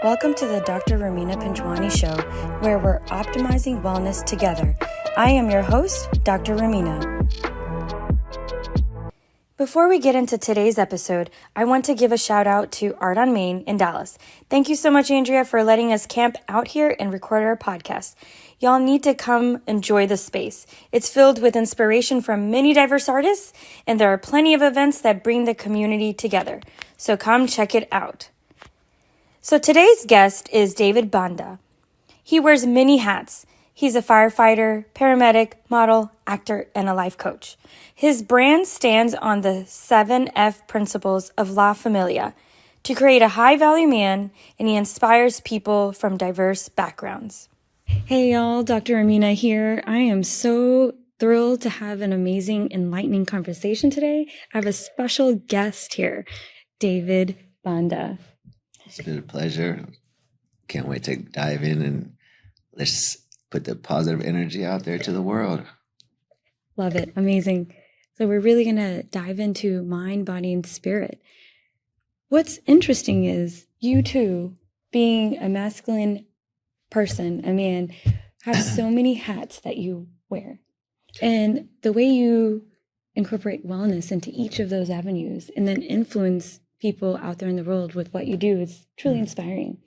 Welcome to the Dr. Remina Show, where we're optimizing wellness together. I am your host, Dr. Remina. Before we get into today's episode, I want to give a shout out to Art on Main in Dallas. Thank you so much, Andrea, for letting us camp out here and record our podcast. Y'all need to come enjoy the space. It's filled with inspiration from many diverse artists, and there are plenty of events that bring the community together. So come check it out. So today's guest is David Banda. He wears many hats. He's a firefighter, paramedic, model, actor, and a life coach. His brand stands on the 7F principles of La Familia to create a high-value man, and he inspires people from diverse backgrounds. Hey, y'all, Dr. Remina here. I am so thrilled to have an amazing, enlightening conversation today. I have a special guest here, David Banda. It's been a pleasure. Can't wait to dive in and let's put the positive energy out there to the world. Love it. Amazing. So we're really going to dive into mind, body, and spirit. What's interesting is you too, being a masculine person, a man, have so many hats that you wear. And the way you incorporate wellness into each of those avenues and then influence people out there in the world with what you do is truly inspiring.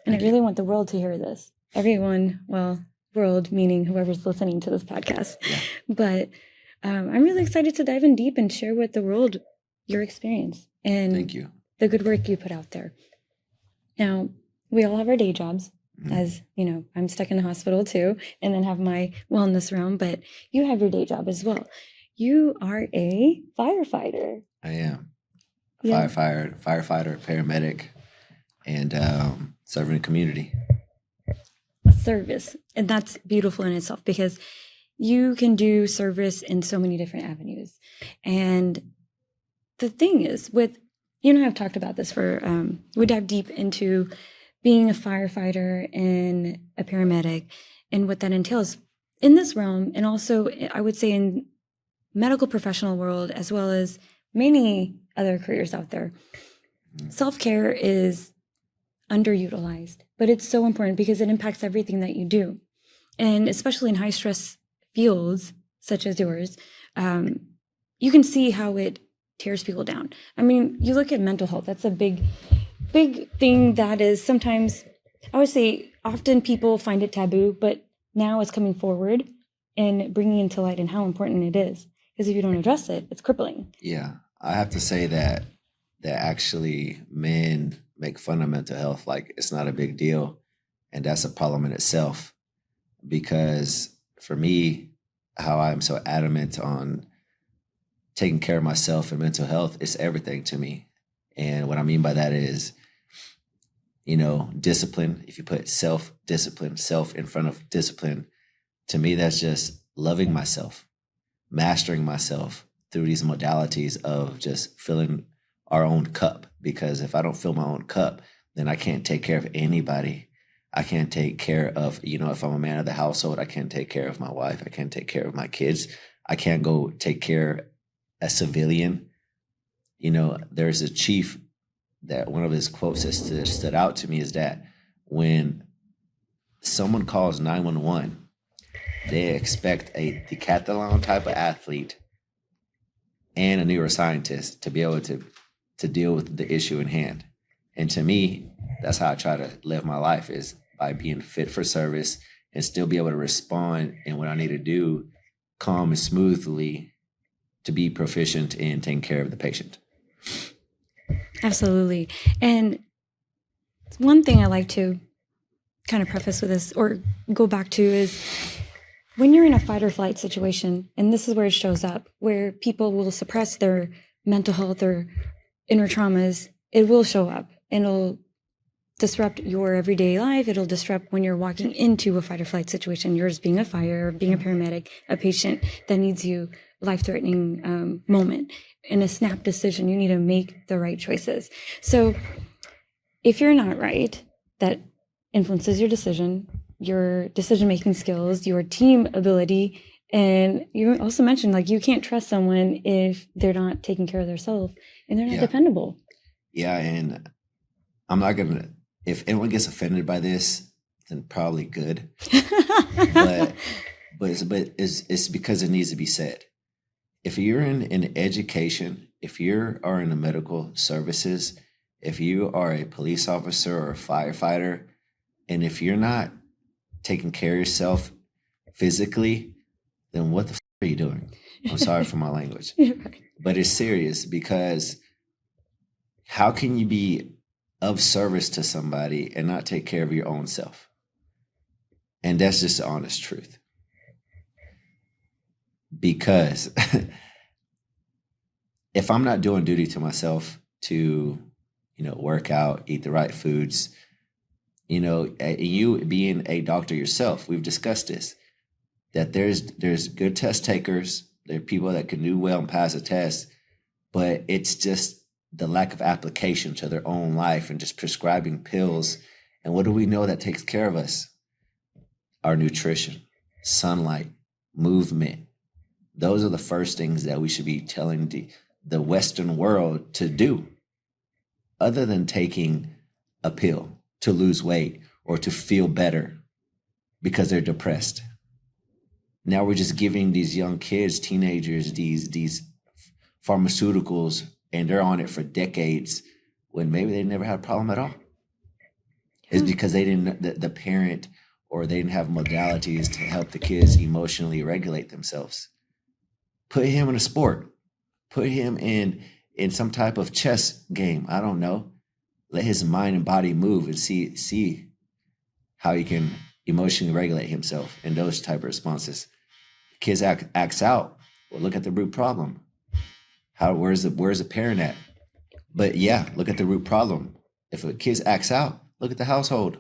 And I really want the world to hear this. Everyone, well, world, meaning whoever's listening to this podcast. Yeah. But I'm really excited to dive in deep and share with the world your experience and Thank you. The good work you put out there. Now, we all have our day jobs. As you know, I'm stuck in the hospital too, and then have my wellness realm, but you have your day job as well. You are a firefighter. I am. Yeah. Firefighter, paramedic, and serving the community. Service. And that's beautiful in itself because you can do service in so many different avenues. And the thing is, with, you and I have talked about this we dive deep into being a firefighter and a paramedic and what that entails in this realm. And also, I would say in medical professional world, as well as many other careers out there, self-care is underutilized, but it's so important because it impacts everything that you do. And especially in high stress fields, such as yours, you can see how it tears people down. I mean, you look at mental health, that's a big thing that is sometimes, I would say, often people find it taboo, but now it's coming forward and bringing into light and how important it is. Because if you don't address it, it's crippling. Yeah, I have to say that actually men make fun of mental health like it's not a big deal. And that's a problem in itself. Because for me, how I'm so adamant on taking care of myself and mental health is everything to me. And what I mean by that is, discipline. If you put self-discipline, self in front of discipline, to me, that's just loving myself, mastering myself through these modalities of just filling our own cup. Because if I don't fill my own cup, then I can't take care of anybody. I can't take care of, if I'm a man of the household, I can't take care of my wife. I can't take care of my kids. I can't go take care a civilian. There's a chief that one of his quotes that stood out to me is that when someone calls 911, they expect a decathlon type of athlete and a neuroscientist to be able to deal with the issue in hand. And to me, that's how I try to live my life, is by being fit for service and still be able to respond in what I need to do calm and smoothly to be proficient in taking care of the patient. Absolutely. And one thing I like to kind of preface with this or go back to is when you're in a fight or flight situation, and this is where it shows up, where people will suppress their mental health or inner traumas, it will show up and it'll disrupt your everyday life. It'll disrupt when you're walking into a fight or flight situation, yours being a fire, being a paramedic, a patient that needs you, life-threatening moment. In a snap decision, you need to make the right choices. So if you're not right, that influences your decision-making skills, your team ability. And you also mentioned, you can't trust someone if they're not taking care of themselves and they're not dependable. Yeah. And I'm not going to if anyone gets offended by this, then probably good. but it's because it needs to be said. If you're in education, if you are in the medical services, if you are a police officer or a firefighter, and if you're not taking care of yourself physically, then what the f are you doing? I'm sorry for my language. But it's serious, because how can you be of service to somebody and not take care of your own self? And that's just the honest truth. Because if I'm not doing duty to myself to, work out, eat the right foods, you being a doctor yourself, we've discussed this, that there's good test takers, there are people that can do well and pass a test, but it's just the lack of application to their own life and just prescribing pills. And what do we know that takes care of us? Our nutrition, sunlight, movement. Those are the first things that we should be telling the Western world to do, other than taking a pill to lose weight or to feel better because they're depressed. Now we're just giving these young kids, teenagers, these pharmaceuticals, and they're on it for decades when maybe they never had a problem at all. It's because they didn't, the parent, or they didn't have modalities to help the kids emotionally regulate themselves. Put him in a sport. Put him in some type of chess game. I don't know. Let his mind and body move and see how he can emotionally regulate himself in those type of responses. Kids acts out. Well, look at the root problem. Where's the parent at? But yeah, look at the root problem. If a kid acts out, look at the household.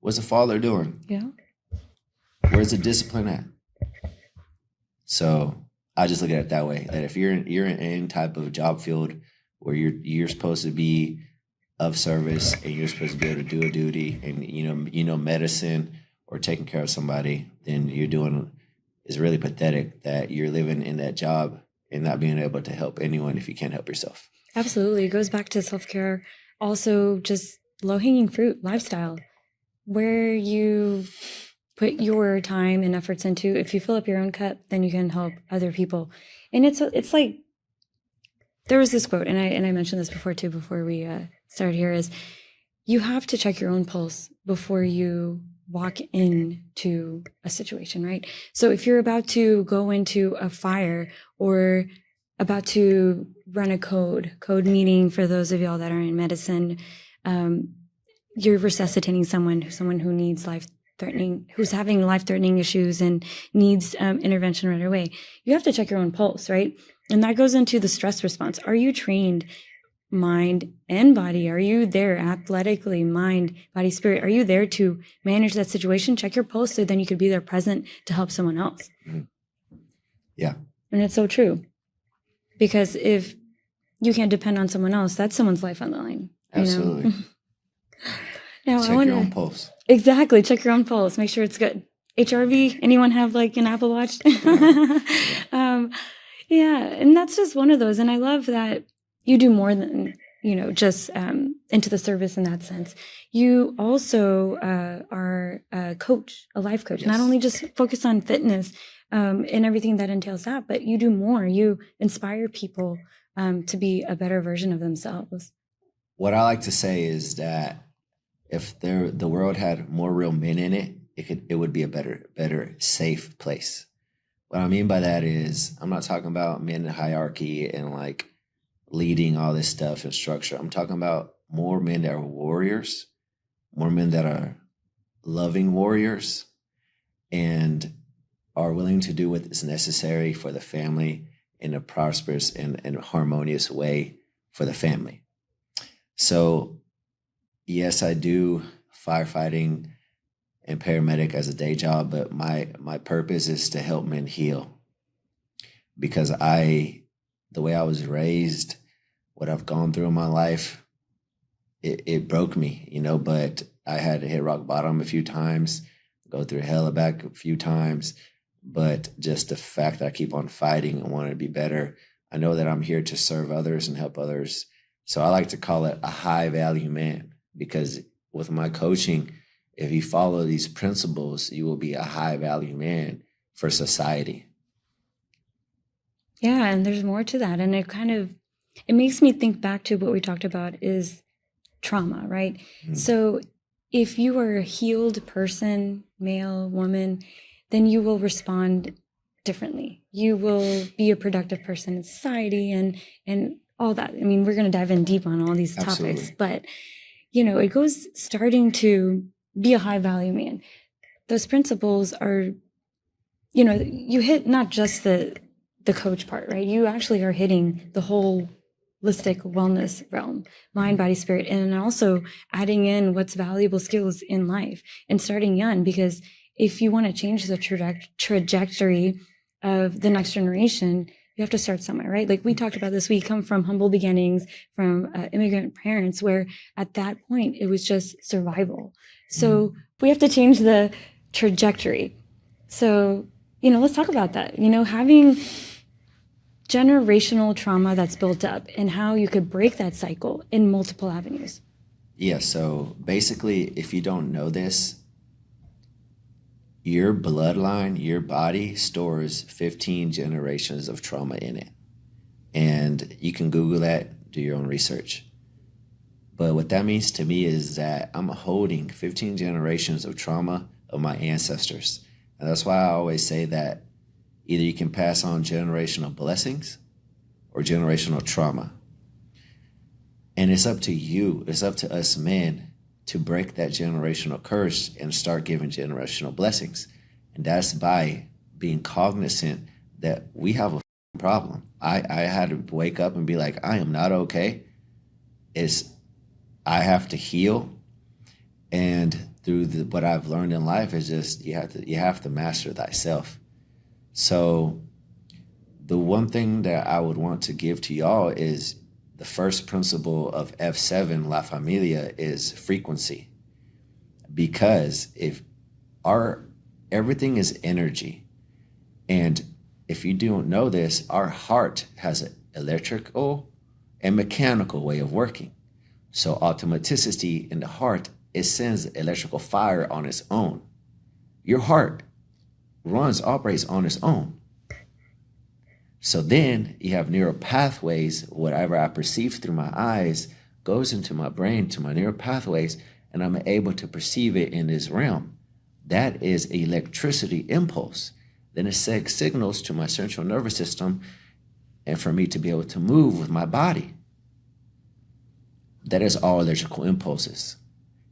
What's the father doing? Yeah. Where's the discipline at? So I just look at it that way. That if you're in any type of job field where you're supposed to be of service and you're supposed to be able to do a duty, and medicine or taking care of somebody, then it's really pathetic that you're living in that job and not being able to help anyone if you can't help yourself. Absolutely. It goes back to self-care. Also, just low-hanging fruit lifestyle, where you put your time and efforts into. If you fill up your own cup, then you can help other people. And it's like, there was this quote, and I mentioned this before too, before we started here, is you have to check your own pulse before you walk into a situation, right? So if you're about to go into a fire or about to run a code meaning, for those of y'all that are in medicine, you're resuscitating someone who needs who's having life-threatening issues and needs intervention right away. You have to check your own pulse, right? And that goes into the stress response. Are you trained mind and body? Are you there athletically, mind, body, spirit? Are you there to manage that situation? Check your pulse so then you could be there present to help someone else. Yeah. And it's so true. Because if you can't depend on someone else, that's someone's life on the line. Absolutely. Now, check your own pulse. Exactly. Check your own pulse. Make sure it's good. HRV, anyone have like an Apple Watch? Yeah. And that's just one of those. And I love that you do more than, just into the service in that sense. You also are a coach, a life coach, yes. Not only just focus on fitness and everything that entails that, but you do more. You inspire people to be a better version of themselves. What I like to say is that if the world had more real men in it, it would be a better, safe place. What I mean by that is, I'm not talking about men in hierarchy and like leading all this stuff and structure. I'm talking about more men that are warriors, more men that are loving warriors and are willing to do what is necessary for the family in a prosperous and harmonious way for the family. So yes, I do firefighting and paramedic as a day job, but my purpose is to help men heal. Because the way I was raised, what I've gone through in my life, it broke me, but I had to hit rock bottom a few times, go through hell back a few times. But just the fact that I keep on fighting and want to be better, I know that I'm here to serve others and help others. So I like to call it a high value man, because with my coaching, if you follow these principles, you will be a high value man for society. Yeah, and there's more to that. And it makes me think back to what we talked about is trauma, right? So if you are a healed person, male, woman, then you will respond differently. You will be a productive person in society and all that. I mean, we're going to dive in deep on all these topics, but it goes starting to be a high value man. Those principles are, you hit not just the coach part, right? You actually are hitting the whole holistic wellness realm, mind, body, spirit, and also adding in what's valuable skills in life and starting young, because if you want to change the trajectory of the next generation, you have to start somewhere, right? Like we talked about this, we come from humble beginnings, from immigrant parents, where at that point it was just survival. So we have to change the trajectory. So, let's talk about that. Having generational trauma that's built up and how you could break that cycle in multiple avenues. Yeah, so basically, if you don't know this, your bloodline, your body stores 15 generations of trauma in it. And you can Google that, do your own research. But what that means to me is that I'm holding 15 generations of trauma of my ancestors. And that's why I always say that either you can pass on generational blessings or generational trauma. And it's up to you, it's up to us men to break that generational curse and start giving generational blessings. And that's by being cognizant that we have a problem. I had to wake up and be like, I am not okay. I have to heal. And through what I've learned in life is just you have to master thyself. So the one thing that I would want to give to y'all is the first principle of F7, La Familia, is frequency. Because if everything is energy, and if you don't know this, our heart has an electrical and mechanical way of working. So automaticity in the heart, it sends electrical fire on its own. Your heart operates on its own. So then you have neural pathways. Whatever I perceive through my eyes goes into my brain, to my neural pathways, and I'm able to perceive it in this realm. That is electricity impulse. Then it sends signals to my central nervous system and for me to be able to move with my body. That is all electrical impulses.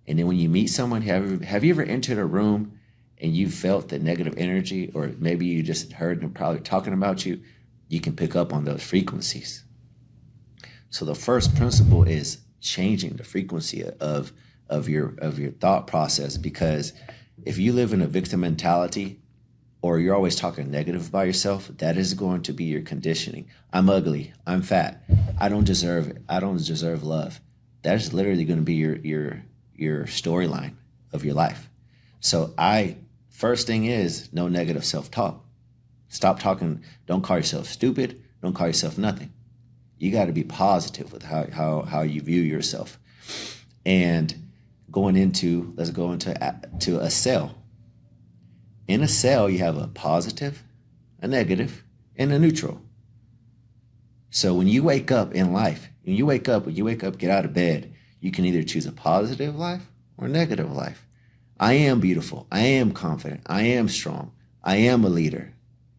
And then when you meet someone, have you ever entered a room and you felt the negative energy, or maybe you just heard them probably talking about you? You can pick up on those frequencies. So the first principle is changing the frequency of your thought process, because if you live in a victim mentality or you're always talking negative about yourself, that is going to be your conditioning. I'm ugly, I'm fat, I don't deserve love. That's literally going to be your storyline of your life. So first thing is no negative self-talk. Stop talking. Don't call yourself stupid. Don't call yourself nothing. You got to be positive with how you view yourself. And let's go into a cell. In a cell, you have a positive, a negative, and a neutral. So when you wake up in life, when you wake up, get out of bed, you can either choose a positive life or a negative life. I am beautiful. I am confident. I am strong. I am a leader.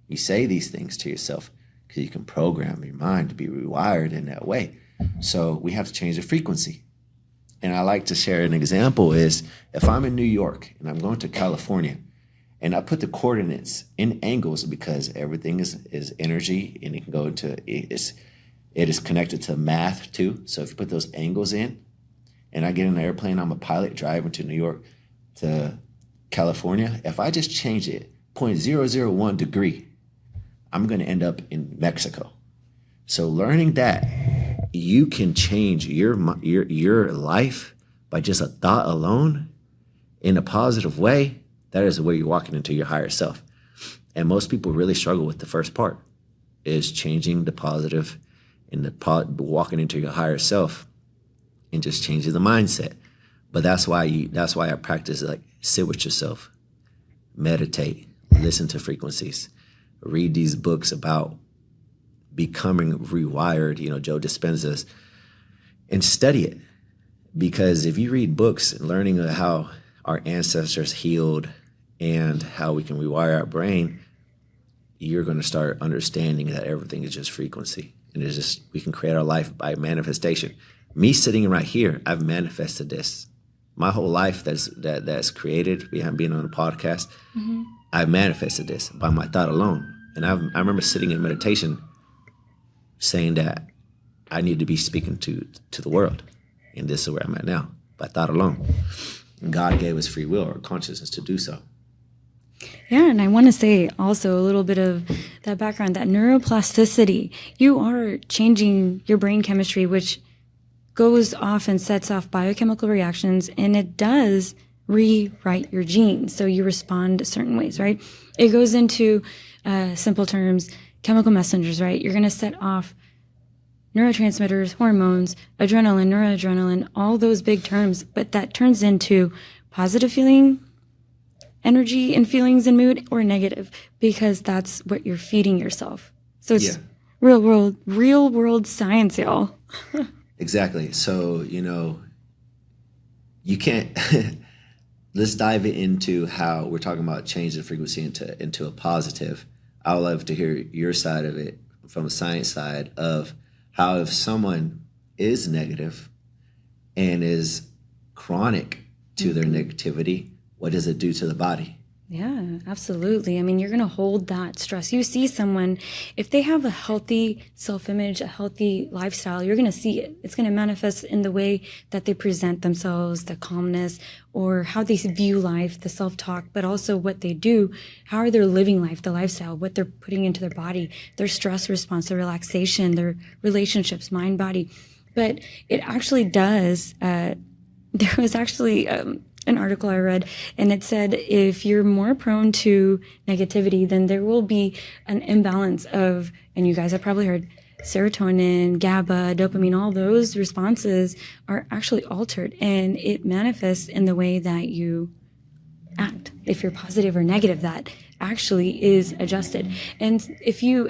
You say these things to yourself because you can program your mind to be rewired in that way. So we have to change the frequency. And I like to share an example is if I'm in New York and I'm going to California and I put the coordinates in angles, because everything is energy and it can go into, it is connected to math too. So if you put those angles in and I get in an airplane, I'm a pilot driving to New York to California. If I just change it 0.001 degree, I'm going to end up in Mexico. So learning that you can change your life by just a thought alone in a positive way, that is the way you're walking into your higher self. And most people really struggle with the first part, is changing the positive and walking into your higher self and just changing the mindset. But that's why I practice, like, sit with yourself, meditate, listen to frequencies, read these books about becoming rewired, Joe Dispenza's, and study it. Because if you read books and learning how our ancestors healed and how we can rewire our brain, you're going to start understanding that everything is just frequency. And it's just, we can create our life by manifestation. Me sitting right here, I've manifested this. My whole life that's created behind being on a podcast, I've manifested this by my thought alone. And I remember sitting in meditation saying that I need to be speaking to the world. And this is where I'm at now, by thought alone. And God gave us free will or consciousness to do so. Yeah, and I want to say also a little bit of that background, that neuroplasticity. You are changing your brain chemistry, which goes off and sets off biochemical reactions, and it does rewrite your genes. So you respond certain ways, right? It goes into simple terms, chemical messengers, right? You're going to set off neurotransmitters, hormones, adrenaline, noradrenaline, all those big terms, but that turns into positive feeling, energy and feelings and mood, or negative, because that's what you're feeding yourself. So it's real world science, y'all. Exactly. So, you can't, let's dive into how we're talking about changing the frequency into a positive. I would love to hear your side of it from the science side of how, if someone is negative and is chronic to their negativity, what does it do to the body? Yeah, absolutely. I mean, you're going to hold that stress. You see someone, if they have a healthy self-image, a healthy lifestyle, you're going to see it. It's going to manifest in the way that they present themselves, the calmness, or how they view life, the self-talk, but also what they do, how are they living life, the lifestyle, what they're putting into their body, their stress response, their relaxation, their relationships, mind, body. But it actually does, there was actually an article I read, and it said if you're more prone to negativity, then there will be an imbalance of, and you guys have probably heard, serotonin, GABA, dopamine, all those responses are actually altered, and it manifests in the way that you act. If you're positive or negative, that actually is adjusted. And if you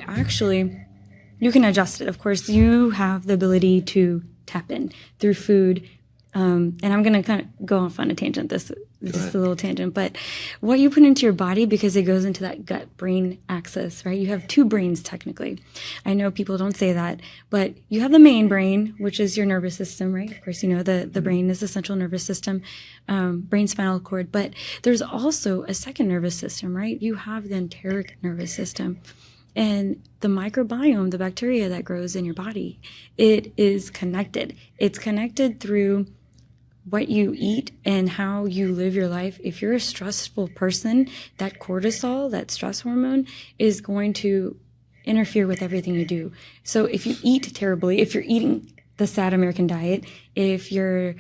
can adjust it. Of course, you have the ability to tap in through food. And I'm going to kind of go off on a tangent, just a little tangent, but what you put into your body, because it goes into that gut-brain axis, right? You have two brains, technically. I know people don't say that, but you have the main brain, which is your nervous system, right? Of course, the brain is the central nervous system, brain spinal cord, but there's also a second nervous system, right? You have the enteric nervous system. And the microbiome, the bacteria that grows in your body, it is connected. It's connected through what you eat and how you live your life. If you're a stressful person, that cortisol, that stress hormone, is going to interfere with everything you do. So if you eat terribly, if you're eating the sad American diet, if you're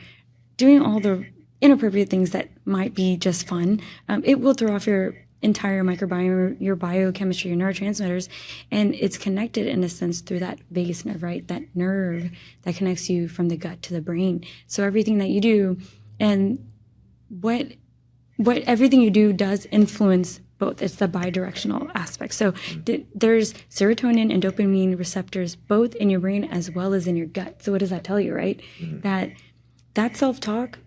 doing all the inappropriate things that might be just fun, it will throw off your entire microbiome, your biochemistry, your neurotransmitters, and it's connected in a sense through that vagus nerve, right? That nerve that connects you from the gut to the brain. So everything that you do and what everything you do does influence both. It's the bidirectional aspect. So there's serotonin and dopamine receptors both in your brain as well as in your gut. So what does that tell you, right? That self-talk,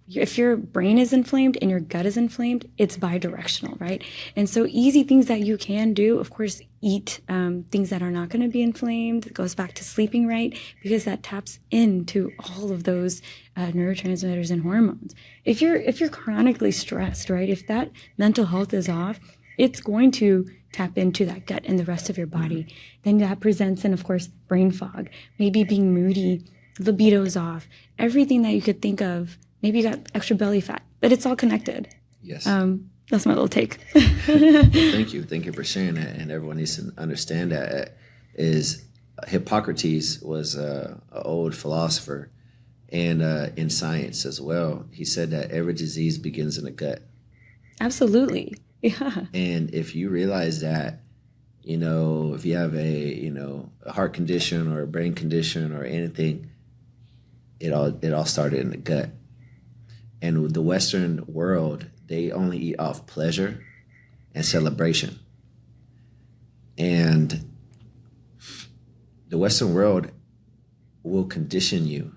if your brain is inflamed and your gut is inflamed, it's bidirectional, right? And so easy things that you can do, of course, eat things that are not going to be inflamed. It goes back to sleeping right, because that taps into all of those neurotransmitters and hormones. If you're chronically stressed, right, if that mental health is off, it's going to tap into that gut and the rest of your body. Then that presents in, of course, brain fog, maybe being moody, libido's off, everything that you could think of. Maybe you got extra belly fat, but it's all connected. Yes. That's my little take. Thank you. Thank you for sharing that. And everyone needs to understand that is Hippocrates was an old philosopher and in science as well. He said that every disease begins in the gut. Absolutely. Yeah. And if you realize that, if you have a heart condition or a brain condition or anything, it all started in the gut. And the Western world, they only eat off pleasure and celebration. And the Western world will condition you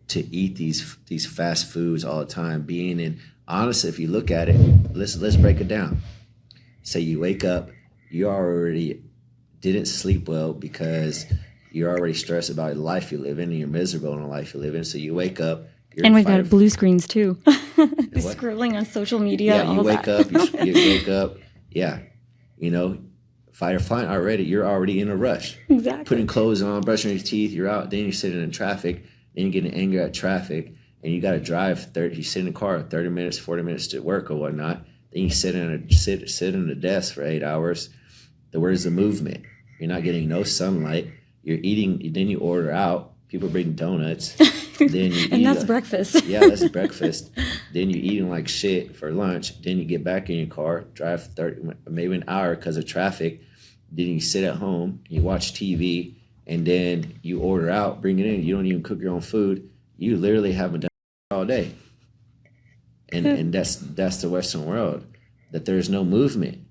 to eat these fast foods all the time. Being in honestly, if you look at it, let's break it down. Say you wake up, you already didn't sleep well because you're already stressed about the life you live in, and you're miserable in the life you live in. So you wake up, and we've got blue screens too. Scrolling on social media. Yeah, you wake up, you wake up, yeah, you know, fight or flight already. You're already in a rush. Exactly. Putting clothes on, brushing your teeth, you're out. Then you're sitting in traffic. Then you're getting angry at traffic, and you got to drive 30. You sit in the car 30 minutes, 40 minutes to work or whatnot. Then you sit in the desk for 8 hours. Where's the movement? You're not getting no sunlight. You're eating. Then you order out. People bring donuts. Then you and that's breakfast. Yeah, that's breakfast. Then you're eating like shit for lunch. Then you get back in your car, drive 30, maybe an hour because of traffic. Then you sit at home, you watch TV, and then you order out, bring it in. You don't even cook your own food. You literally haven't done it all day. And that's the Western world, that there's no movement.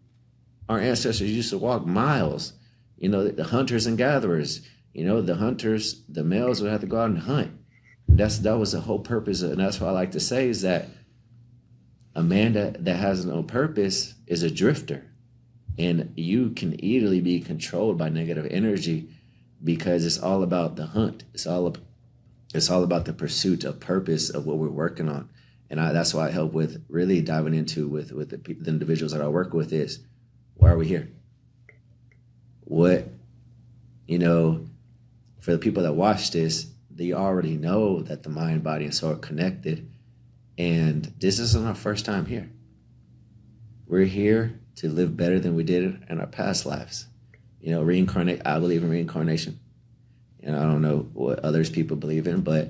Our ancestors used to walk miles. You know, the hunters and gatherers. You know, the hunters, the males would have to go out and hunt. That was the whole purpose, and that's what I like to say is that a man that has no purpose is a drifter, and you can easily be controlled by negative energy because it's all about the hunt. It's all about the pursuit of purpose of what we're working on, and that's why I help with really diving into with the individuals that I work with is why are we here? What, you know, for the people that watch this. They already know that the mind, body, and soul are connected. And this isn't our first time here. We're here to live better than we did in our past lives. You know, reincarnate. I believe in reincarnation. You know, I don't know what others people believe in, but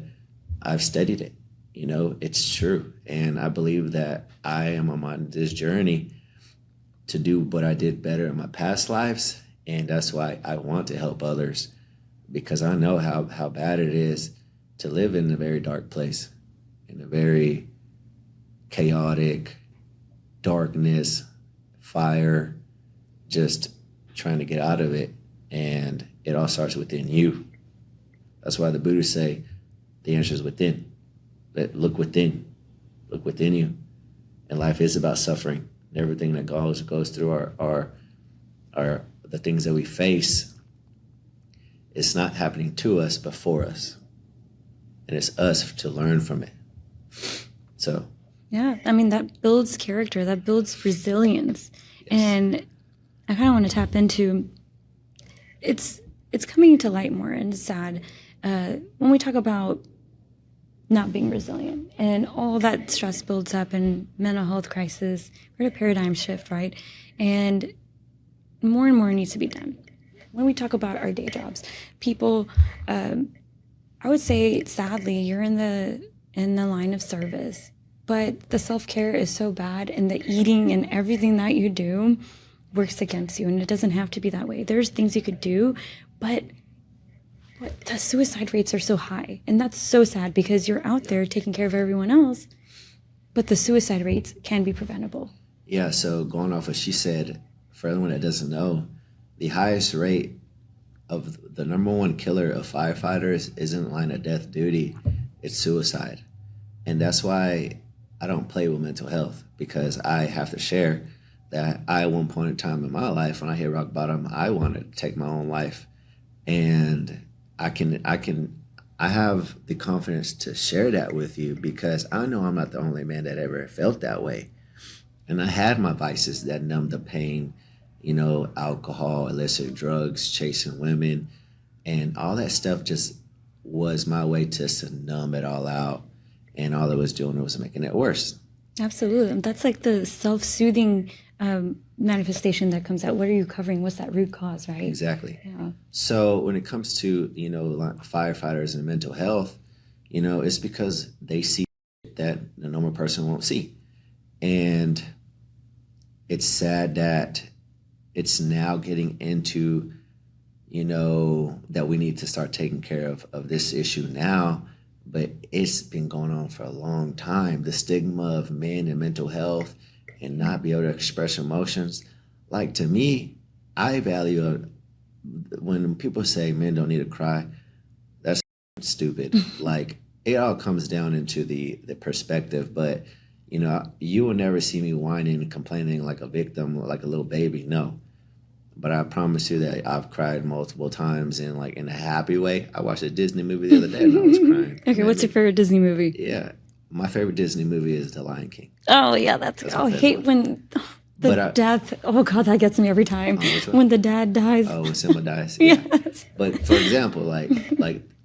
I've studied it. You know, it's true. And I believe that I am on this journey to do what I did better in my past lives. And that's why I want to help others, because I know how bad it is to live in a very dark place, in a very chaotic darkness, fire, just trying to get out of it. And it all starts within you. That's why the Buddhists say the answer is within. Look within. Look within you. And life is about suffering. Everything that goes through our the things that we face. It's not happening to us, but for us. And it's us to learn from it. So. Yeah, I mean, that builds character, that builds resilience. Yes. And I kind of want to tap into, it's coming to light more, and it's sad. When we talk about not being resilient and all that stress builds up and mental health crisis, we're at a paradigm shift, right? And more and more needs to be done. When we talk about our day jobs, people, I would say, sadly, you're in the line of service, but the self-care is so bad, and the eating and everything that you do works against you, and it doesn't have to be that way. There's things you could do, but the suicide rates are so high, and that's so sad because you're out there taking care of everyone else, but the suicide rates can be preventable. Yeah, so going off what she said, for anyone that doesn't know, the highest rate of the number one killer of firefighters isn't in line of death duty, it's suicide. And that's why I don't play with mental health, because I have to share that at one point in time in my life, when I hit rock bottom, I wanted to take my own life. And I have the confidence to share that with you because I know I'm not the only man that ever felt that way. And I had my vices that numbed the pain, you know, alcohol, illicit drugs, chasing women, and all that stuff just was my way to numb it all out. And all it was doing was making it worse. Absolutely. That's like the self-soothing manifestation that comes out. What are you covering? What's that root cause, right? Exactly. Yeah. So when it comes to, you know, like firefighters and mental health, you know, it's because they see that the normal person won't see. And it's sad that it's now getting into, you know, that we need to start taking care of this issue now, but it's been going on for a long time. The stigma of men and mental health and not be able to express emotions. Like, to me, I value when people say men don't need to cry, that's stupid. Like, it all comes down into the perspective, but you know, you will never see me whining and complaining like a victim, like a little baby. No. But I promise you that I've cried multiple times in a happy way. I watched a Disney movie the other day and I was crying. Okay, what's your favorite Disney movie? Yeah. My favorite Disney movie is The Lion King. Oh, yeah, that's I hate when the death. Oh, God, that gets me every time. When the dad dies. Oh, when Simba dies. Yeah. Yes. But for example, like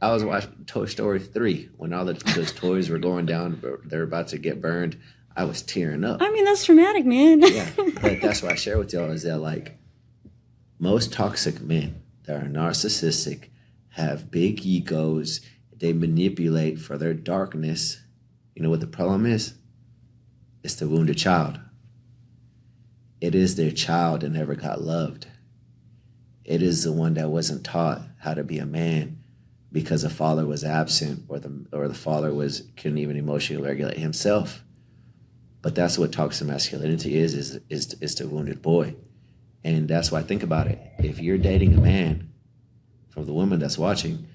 I was watching Toy Story 3 when all those toys were going down, they're about to get burned. I was tearing up. I mean, that's traumatic, man. Yeah. But that's what I share with y'all is that, like, most toxic men that are narcissistic have big egos. They manipulate for their darkness. You know what the problem is? It's the wounded child. It is their child that never got loved. It is the one that wasn't taught how to be a man because the father was absent or the father couldn't even emotionally regulate himself. But that's what toxic masculinity is the wounded boy. And that's why I think about it. If you're dating a man, from the woman that's watching,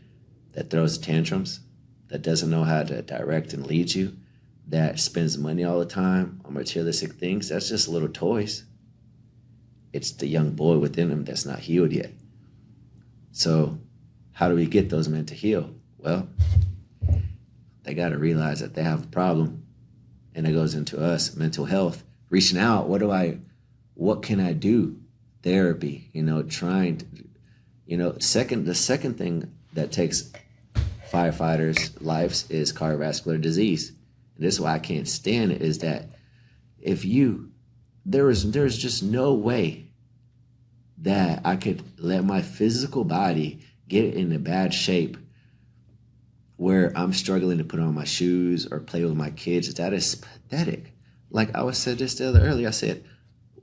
that throws tantrums, that doesn't know how to direct and lead you, that spends money all the time on materialistic things, that's just little toys. It's the young boy within them that's not healed yet. So how do we get those men to heal? Well, they got to realize that they have a problem. And it goes into us, mental health, reaching out. What can I do? Therapy, trying to, the second thing that takes firefighters' lives is cardiovascular disease. And this is why I can't stand it, is that there's just no way that I could let my physical body get in a bad shape where I'm struggling to put on my shoes or play with my kids. That is pathetic. Like I said this earlier, I said,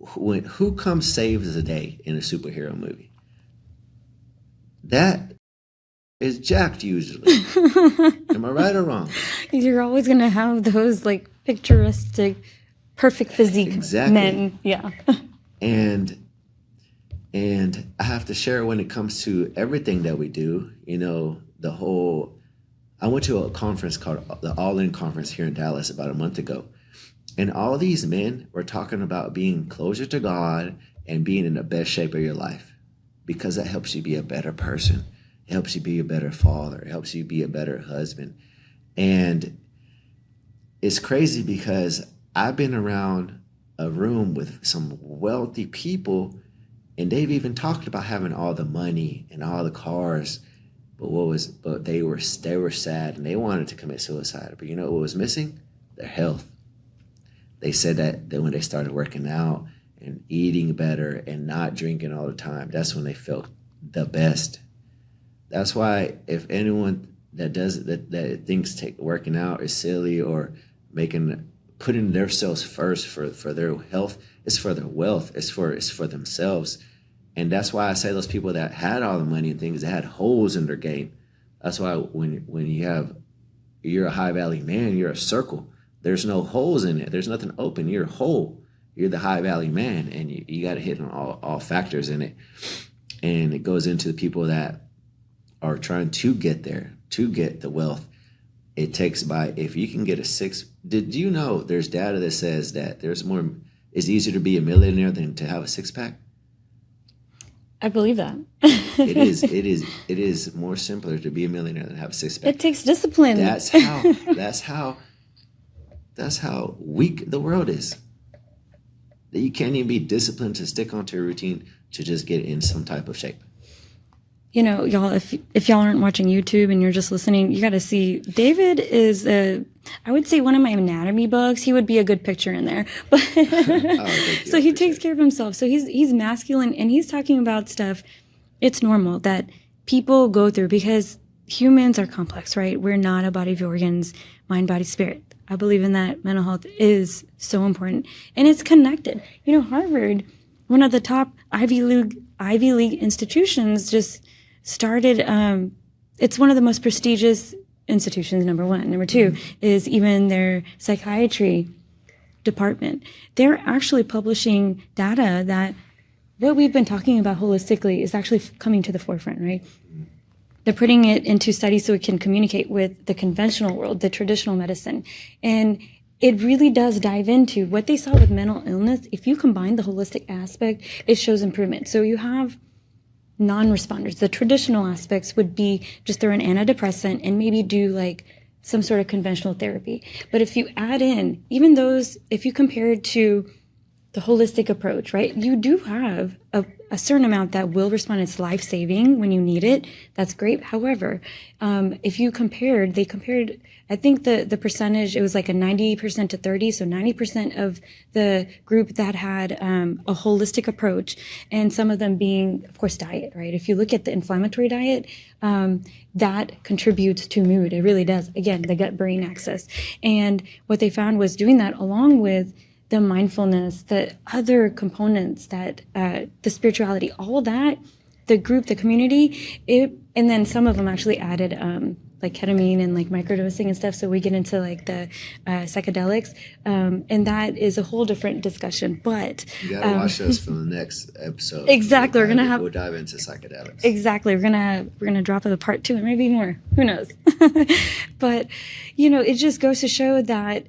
who comes saves the day in a superhero movie? That is jacked usually. Am I right or wrong? You're always going to have those like picturesque, perfect physique men. Yeah. And I have to share when it comes to everything that we do, I went to a conference called the All In Conference here in Dallas about a month ago. And all these men were talking about being closer to God and being in the best shape of your life, because that helps you be a better person. It helps you be a better father. It helps you be a better husband. And it's crazy because I've been around a room with some wealthy people, and they've even talked about having all the money and all the cars. But they were sad and they wanted to commit suicide. But you know what was missing? Their health. They said that when they started working out and eating better and not drinking all the time, that's when they felt the best. That's why if anyone that thinks working out is silly or putting themselves first for their health, it's for their wealth, it's for themselves. And that's why I say those people that had all the money and things, that had holes in their game. That's why when you're a high value man, you're a circle. There's no holes in it. There's nothing open. You're whole. You're the high value man, and you got to hit on all factors in it. And it goes into the people that are trying to get there, to get the wealth. It takes if you can get a six. Did you know there's data that says that it's easier to be a millionaire than to have a six pack? I believe that. It is more simpler to be a millionaire than have a six pack. It takes discipline. That's how weak the world is. That you can't even be disciplined to stick onto a routine to just get in some type of shape. Y'all, if y'all aren't watching YouTube and you're just listening, you got to see David is I would say one of my anatomy books. He would be a good picture in there, but so he takes care of himself. So he's masculine, and he's talking about stuff. It's normal that people go through because humans are complex, right? We're not a body of organs, mind, body, spirit. I believe in that. Mental health is so important, and it's connected. Harvard, one of the top Ivy League institutions, just started. It's one of the most prestigious institutions, number one. Number two is even their psychiatry department. They're actually publishing data that what we've been talking about holistically is actually coming to the forefront, right? They're putting it into studies so it can communicate with the conventional world, the traditional medicine. And it really does dive into what they saw with mental illness. If you combine the holistic aspect, it shows improvement. So you have non-responders. The traditional aspects would be just throw an antidepressant and maybe do like some sort of conventional therapy. But if you add in even those, if you compare it to the holistic approach, right, you do have a certain amount that will respond. It's life-saving when you need it. That's great. However, if you compared, I think the percentage, it was like a 90% to 30. So 90% of the group that had a holistic approach, and some of them being, of course, diet, right? If you look at the inflammatory diet, that contributes to mood. It really does. Again, the gut-brain axis. And what they found was doing that along with the mindfulness, the other components, that the spirituality, all that, the group, the community, and then some of them actually added like ketamine and like microdosing and stuff. So we get into like the psychedelics, and that is a whole different discussion. But you gotta watch those for the next episode. Exactly, we'll dive into psychedelics. Exactly, we're gonna drop a part 2 and maybe more. Who knows? But it just goes to show that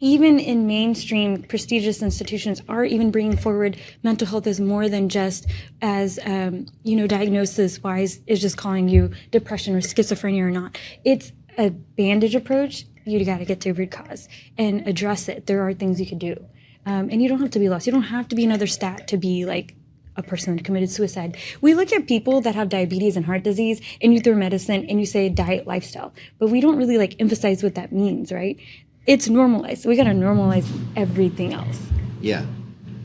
even in mainstream prestigious institutions are even bringing forward mental health as more than just as, diagnosis wise is just calling you depression or schizophrenia or not. It's a bandage approach. You got to get to root cause and address it. There are things you could do. And you don't have to be lost. You don't have to be another stat to be like a person that committed suicide. We look at people that have diabetes and heart disease and you throw medicine and you say diet, lifestyle, but we don't really like emphasize what that means, right? It's normalized. We got to normalize everything else. Yeah.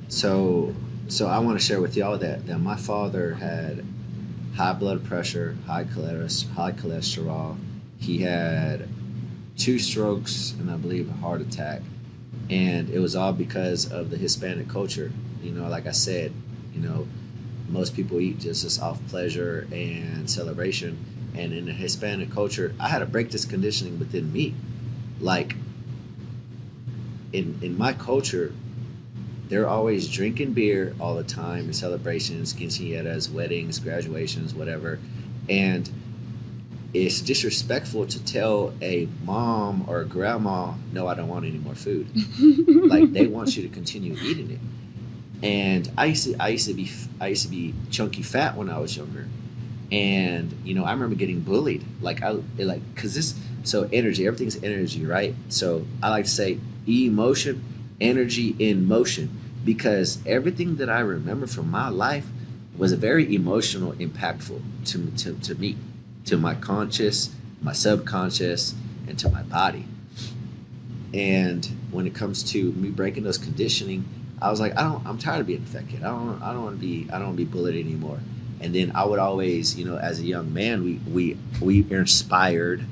So I want to share with y'all that my father had high blood pressure, high cholesterol. He had 2 strokes and I believe a heart attack. And it was all because of the Hispanic culture. Like I said, most people eat just off pleasure and celebration. And in the Hispanic culture, I had to break this conditioning within me. Like, in my culture, they're always drinking beer all the time in celebrations, quinceañeras, weddings, graduations, whatever. And it's disrespectful to tell a mom or a grandma, no, I don't want any more food. Like, they want you to continue eating it. And I used to be chunky fat when I was younger. And, I remember getting bullied. So energy, everything's energy, right? So I like to say emotion, energy in motion, because everything that I remember from my life was very emotional, impactful to me, to my conscious, my subconscious, and to my body. And when it comes to me breaking those conditioning, I was like, I'm tired of being a fat kid. I don't want to be bullied anymore. And then I would always, as a young man, we inspired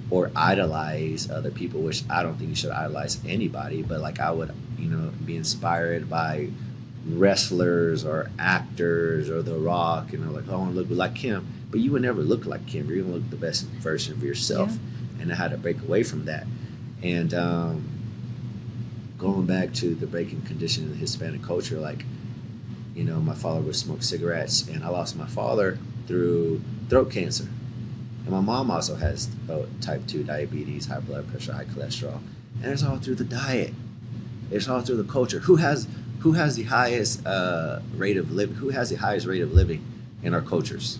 or idolize other people, which I don't think you should idolize anybody, but like I would, be inspired by wrestlers or actors or The Rock, like, oh, I want to look like him, but you would never look like him. You're going to look the best version of yourself. Yeah. And I had to break away from that. And going back to the breaking condition of the Hispanic culture, like, my father would smoke cigarettes, and I lost my father through throat cancer. And my mom also has type 2 diabetes, high blood pressure, high cholesterol. And it's all through the diet. It's all through the culture. Who has the highest rate of living? Who has the highest rate of living in our cultures?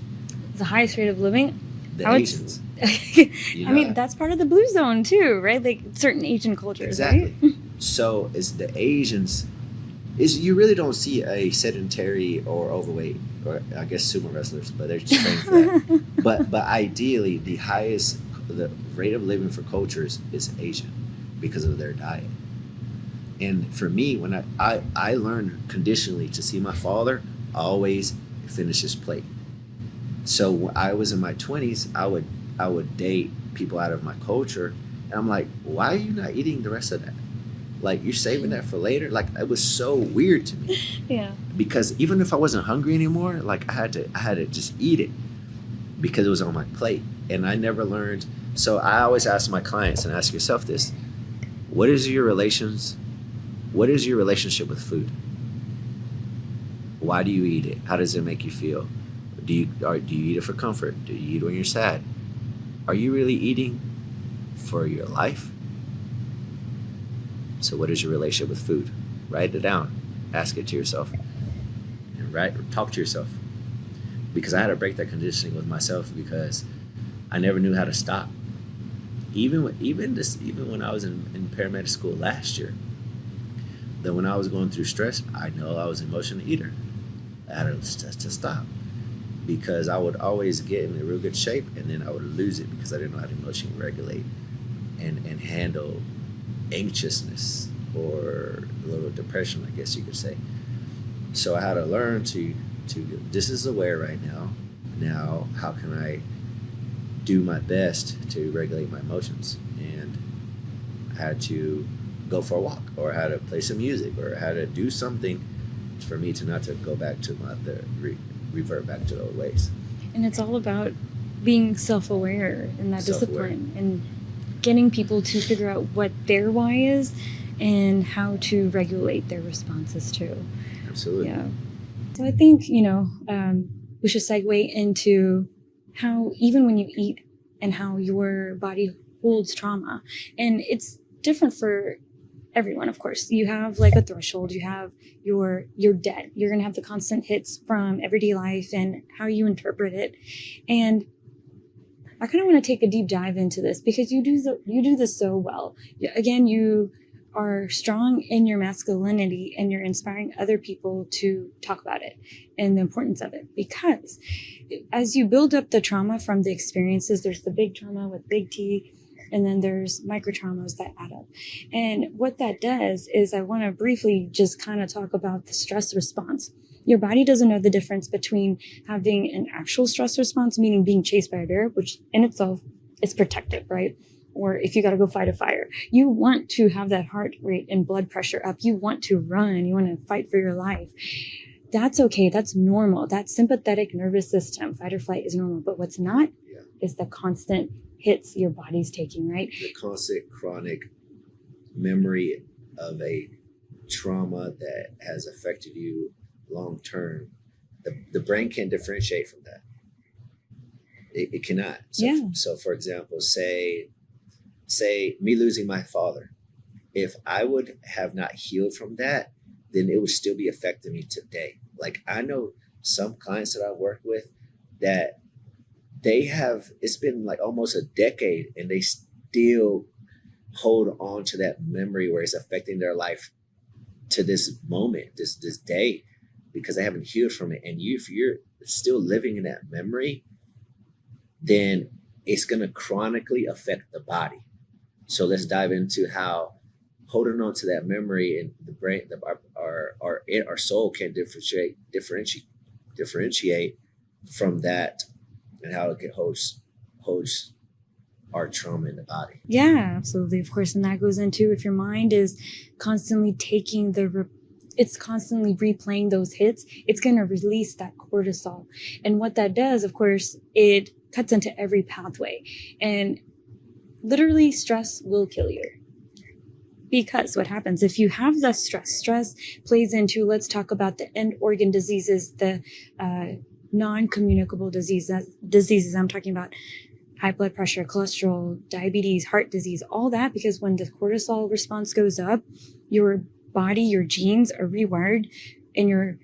The highest rate of living? The Asians. I mean, that's part of the blue zone too, right? Like certain Asian cultures, exactly. Right? So it's the Asians. You really don't see a sedentary or overweight, or I guess sumo wrestlers, but they're just trained for that. But ideally, the rate of living for cultures is Asian because of their diet. And for me, when I learned conditionally to see my father always finish his plate. So when I was in my 20s, I would date people out of my culture, and I'm like, why are you not eating the rest of that? Like, you're saving that for later? Like, it was so weird to me. Yeah. Because even if I wasn't hungry anymore, like, I had to just eat it because it was on my plate. And I never learned So I always ask my clients, and ask yourself this: what is your relations? What is your relationship with food? Why do you eat it? How does it make you feel? Do you eat it for comfort? Do you eat when you're sad? Are you really eating for your life? So what is your relationship with food? Write it down. Ask it to yourself. And talk to yourself. Because I had to break that conditioning with myself, because I never knew how to stop. Even when I was in paramedic school last year, that when I was going through stress, I know I was an emotional eater. I had to stop, because I would always get in a real good shape, and then I would lose it because I didn't know how to emotionally regulate and handle anxiousness or a little depression, I guess you could say. So I had to learn to this is aware right now. Now, how can I do my best to regulate my emotions? And I had to go for a walk, or I had to play some music, or I had to do something for me to not to go back to revert back to the old ways. And it's all about being self-aware in that discipline, and getting people to figure out what their why is and how to regulate their responses too. Absolutely. Yeah. So I think, we should segue into how even when you eat and how your body holds trauma. And it's different for everyone, of course. You have like a threshold, you have your debt. You're going to have the constant hits from everyday life and how you interpret it. And I kind of want to take a deep dive into this, because you do this so well. Again, you are strong in your masculinity, and you're inspiring other people to talk about it and the importance of it. Because as you build up the trauma from the experiences, there's the big trauma with big T, and then there's micro traumas that add up. And what that does is, I want to briefly just kind of talk about the stress response. Your body doesn't know the difference between having an actual stress response, meaning being chased by a bear, which in itself is protective, right? Or if you got to go fight a fire, you want to have that heart rate and blood pressure up. You want to run. You want to fight for your life. That's okay. That's normal. That sympathetic nervous system, fight or flight, is normal. But what's not is the constant hits your body's taking, right? The constant chronic memory of a trauma that has affected you long term. The brain can't differentiate from that. It cannot. So for example, say me losing my father. If I would have not healed from that, then it would still be affecting me today. Like, I know some clients that I work with that it's been like almost a decade, and they still hold on to that memory where it's affecting their life to this moment, this day, because they haven't healed from it. And if you're still living in that memory, then it's going to chronically affect the body. So let's dive into how holding on to that memory in the brain, our soul can differentiate from that, and how it can host our trauma in the body. Yeah, absolutely. Of course. And that goes into, if your mind is constantly taking it's constantly replaying those hits, it's going to release that cortisol. And what that does, of course, it cuts into every pathway. And literally, stress will kill you. Because what happens if you have the stress plays into, let's talk about the end organ diseases, the non-communicable diseases. I'm talking about high blood pressure, cholesterol, diabetes, heart disease, all that. Because when the cortisol response goes up, your body, your genes are rewired, and your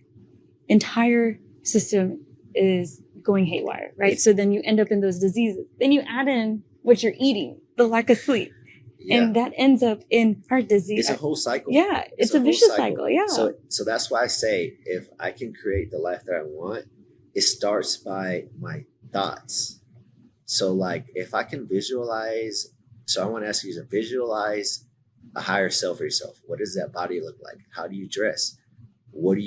entire system is going haywire, right? So then you end up in those diseases. Then you add in what you're eating, the lack of sleep. Yeah. And that ends up in heart disease. It's a whole cycle. Yeah, it's a vicious cycle. Yeah. So that's why I say, if I can create the life that I want, it starts by my thoughts. So like, if I can visualize, so I want to ask you to visualize a higher self for yourself. What does that body look like? How do you dress? What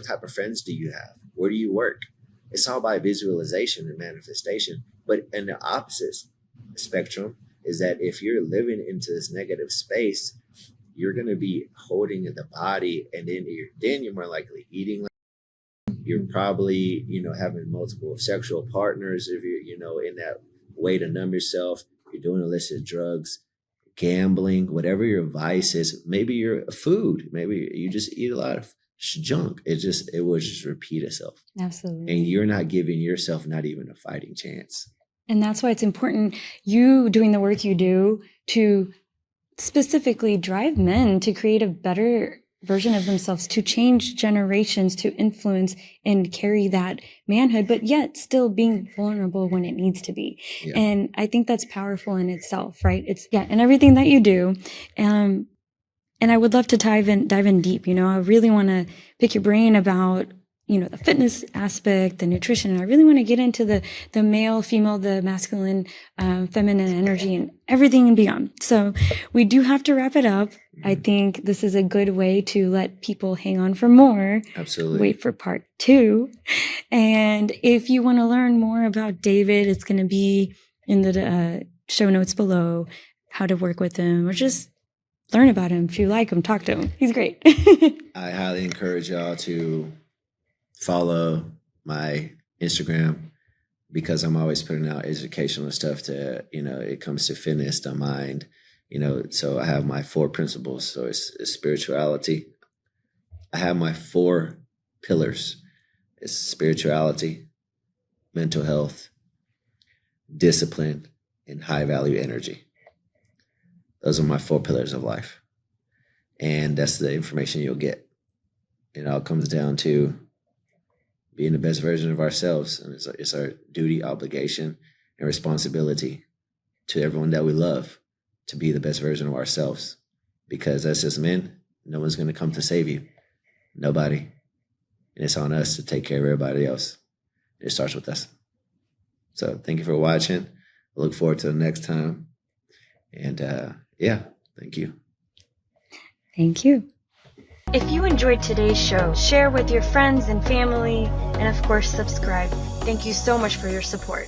type of friends do you have? Where do you work? It's all by visualization and manifestation. But in the opposite spectrum is that if you're living into this negative space, you're going to be holding in the body, and then you're more likely eating. You're probably, having multiple sexual partners if you're, in that way to numb yourself, you're doing illicit drugs, gambling, whatever your vice is, maybe you're food, maybe you just eat a lot of junk. It will just repeat itself. Absolutely. And you're not giving yourself not even a fighting chance. And that's why it's important, you doing the work you do, to specifically drive men to create a better version of themselves, to change generations, to influence and carry that manhood, but yet still being vulnerable when it needs to be. Yeah. And I think that's powerful in itself, right? And everything that you do. And I would love to dive in deep. I really want to pick your brain about, the fitness aspect, the nutrition. I really want to get into the male, female, the masculine, feminine energy and everything and beyond. So we do have to wrap it up. I think this is a good way to let people hang on for more. Absolutely. Wait for part 2. And if you want to learn more about David, it's going to be in the show notes below, how to work with him, or just learn about him. If you like him, talk to him. He's great. I highly encourage y'all to follow my Instagram, because I'm always putting out educational stuff to, it comes to fitness, the mind, so I have my 4 principles. So it's spirituality. I have my 4 pillars. It's spirituality, mental health, discipline, and high value energy. Those are my 4 pillars of life. And that's the information you'll get. It all comes down to being the best version of ourselves. And it's our duty, obligation, and responsibility to everyone that we love to be the best version of ourselves. Because as just men, no one's going to come to save you. Nobody. And it's on us to take care of everybody else. It starts with us. So thank you for watching. I look forward to the next time. And thank you. Thank you. If you enjoyed today's show, share with your friends and family, and of course, subscribe. Thank you so much for your support.